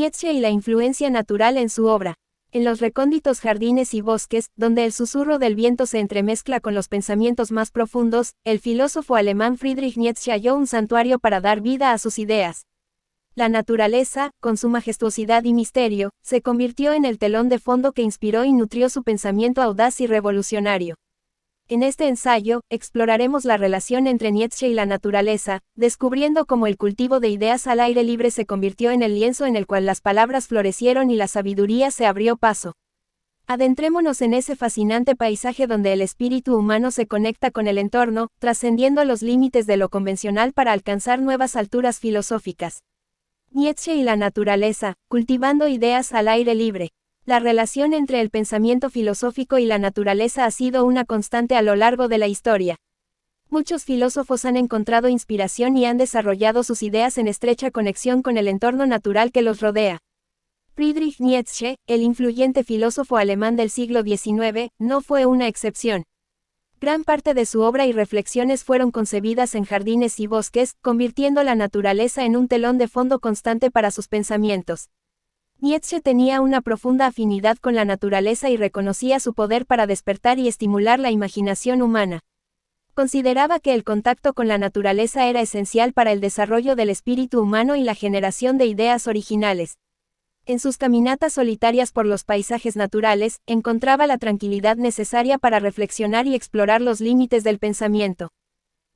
Nietzsche y la influencia natural en su obra. En los recónditos jardines y bosques, donde el susurro del viento se entremezcla con los pensamientos más profundos, el filósofo alemán Friedrich Nietzsche halló un santuario para dar vida a sus ideas. La naturaleza, con su majestuosidad y misterio, se convirtió en el telón de fondo que inspiró y nutrió su pensamiento audaz y revolucionario. En este ensayo, exploraremos la relación entre Nietzsche y la naturaleza, descubriendo cómo el cultivo de ideas al aire libre se convirtió en el lienzo en el cual las palabras florecieron y la sabiduría se abrió paso. Adentrémonos en ese fascinante paisaje donde el espíritu humano se conecta con el entorno, trascendiendo los límites de lo convencional para alcanzar nuevas alturas filosóficas. Nietzsche y la naturaleza, cultivando ideas al aire libre. La relación entre el pensamiento filosófico y la naturaleza ha sido una constante a lo largo de la historia. Muchos filósofos han encontrado inspiración y han desarrollado sus ideas en estrecha conexión con el entorno natural que los rodea. Friedrich Nietzsche, el influyente filósofo alemán del siglo XIX, no fue una excepción. Gran parte de su obra y reflexiones fueron concebidas en jardines y bosques, convirtiendo la naturaleza en un telón de fondo constante para sus pensamientos. Nietzsche tenía una profunda afinidad con la naturaleza y reconocía su poder para despertar y estimular la imaginación humana. Consideraba que el contacto con la naturaleza era esencial para el desarrollo del espíritu humano y la generación de ideas originales. En sus caminatas solitarias por los paisajes naturales, encontraba la tranquilidad necesaria para reflexionar y explorar los límites del pensamiento.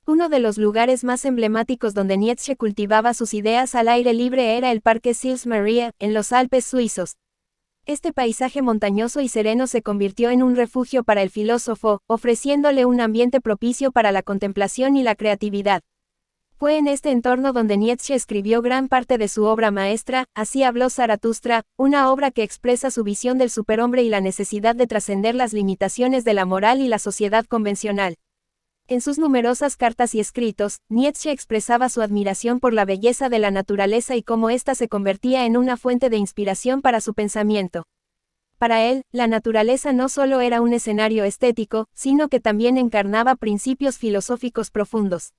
Uno de los lugares más emblemáticos donde Nietzsche cultivaba sus ideas al aire libre era el Parque Sils Maria, en los Alpes suizos. Este paisaje montañoso y sereno se convirtió en un refugio para el filósofo, ofreciéndole un ambiente propicio para la contemplación y la creatividad. Fue en este entorno donde Nietzsche escribió gran parte de su obra maestra, Así habló Zaratustra, una obra que expresa su visión del superhombre y la necesidad de trascender las limitaciones de la moral y la sociedad convencional. En sus numerosas cartas y escritos, Nietzsche expresaba su admiración por la belleza de la naturaleza y cómo ésta se convertía en una fuente de inspiración para su pensamiento. Para él, la naturaleza no solo era un escenario estético, sino que también encarnaba principios filosóficos profundos.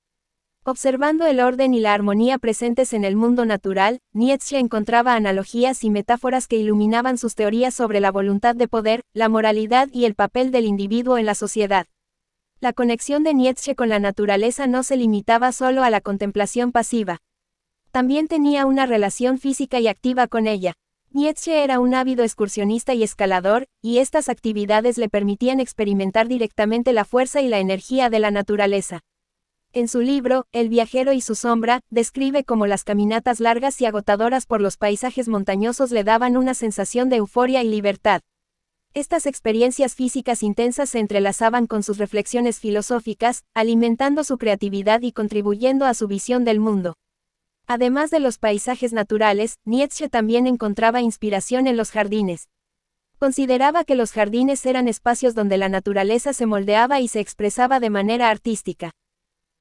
Observando el orden y la armonía presentes en el mundo natural, Nietzsche encontraba analogías y metáforas que iluminaban sus teorías sobre la voluntad de poder, la moralidad y el papel del individuo en la sociedad. La conexión de Nietzsche con la naturaleza no se limitaba solo a la contemplación pasiva. También tenía una relación física y activa con ella. Nietzsche era un ávido excursionista y escalador, y estas actividades le permitían experimentar directamente la fuerza y la energía de la naturaleza. En su libro, El viajero y su sombra, describe cómo las caminatas largas y agotadoras por los paisajes montañosos le daban una sensación de euforia y libertad. Estas experiencias físicas intensas se entrelazaban con sus reflexiones filosóficas, alimentando su creatividad y contribuyendo a su visión del mundo. Además de los paisajes naturales, Nietzsche también encontraba inspiración en los jardines. Consideraba que los jardines eran espacios donde la naturaleza se moldeaba y se expresaba de manera artística.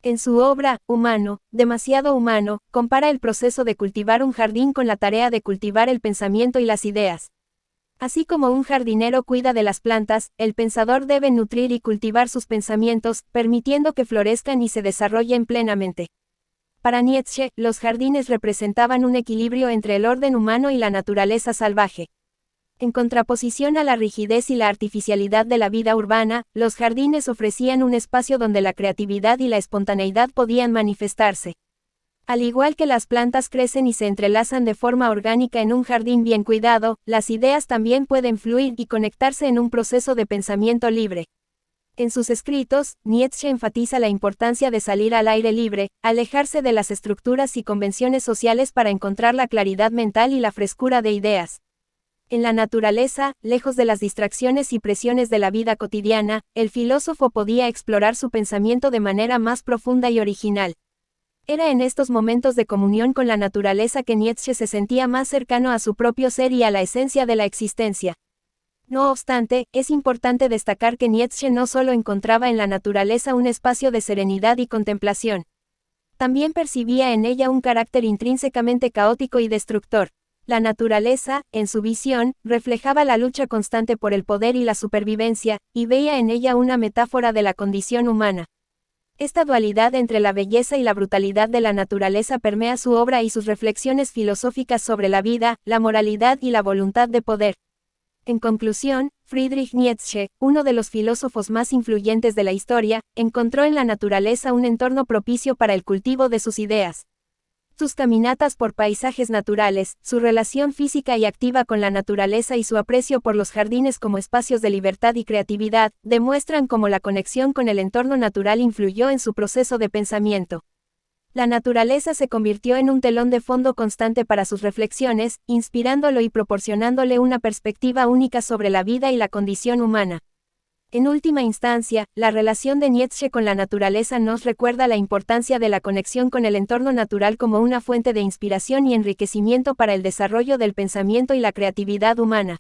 En su obra, Humano, demasiado humano, compara el proceso de cultivar un jardín con la tarea de cultivar el pensamiento y las ideas. Así como un jardinero cuida de las plantas, el pensador debe nutrir y cultivar sus pensamientos, permitiendo que florezcan y se desarrollen plenamente. Para Nietzsche, los jardines representaban un equilibrio entre el orden humano y la naturaleza salvaje. En contraposición a la rigidez y la artificialidad de la vida urbana, los jardines ofrecían un espacio donde la creatividad y la espontaneidad podían manifestarse. Al igual que las plantas crecen y se entrelazan de forma orgánica en un jardín bien cuidado, las ideas también pueden fluir y conectarse en un proceso de pensamiento libre. En sus escritos, Nietzsche enfatiza la importancia de salir al aire libre, alejarse de las estructuras y convenciones sociales para encontrar la claridad mental y la frescura de ideas. En la naturaleza, lejos de las distracciones y presiones de la vida cotidiana, el filósofo podía explorar su pensamiento de manera más profunda y original. Era en estos momentos de comunión con la naturaleza que Nietzsche se sentía más cercano a su propio ser y a la esencia de la existencia. No obstante, es importante destacar que Nietzsche no solo encontraba en la naturaleza un espacio de serenidad y contemplación. También percibía en ella un carácter intrínsecamente caótico y destructor. La naturaleza, en su visión, reflejaba la lucha constante por el poder y la supervivencia, y veía en ella una metáfora de la condición humana. Esta dualidad entre la belleza y la brutalidad de la naturaleza permea su obra y sus reflexiones filosóficas sobre la vida, la moralidad y la voluntad de poder. En conclusión, Friedrich Nietzsche, uno de los filósofos más influyentes de la historia, encontró en la naturaleza un entorno propicio para el cultivo de sus ideas. Sus caminatas por paisajes naturales, su relación física y activa con la naturaleza y su aprecio por los jardines como espacios de libertad y creatividad, demuestran cómo la conexión con el entorno natural influyó en su proceso de pensamiento. La naturaleza se convirtió en un telón de fondo constante para sus reflexiones, inspirándolo y proporcionándole una perspectiva única sobre la vida y la condición humana. En última instancia, la relación de Nietzsche con la naturaleza nos recuerda la importancia de la conexión con el entorno natural como una fuente de inspiración y enriquecimiento para el desarrollo del pensamiento y la creatividad humana.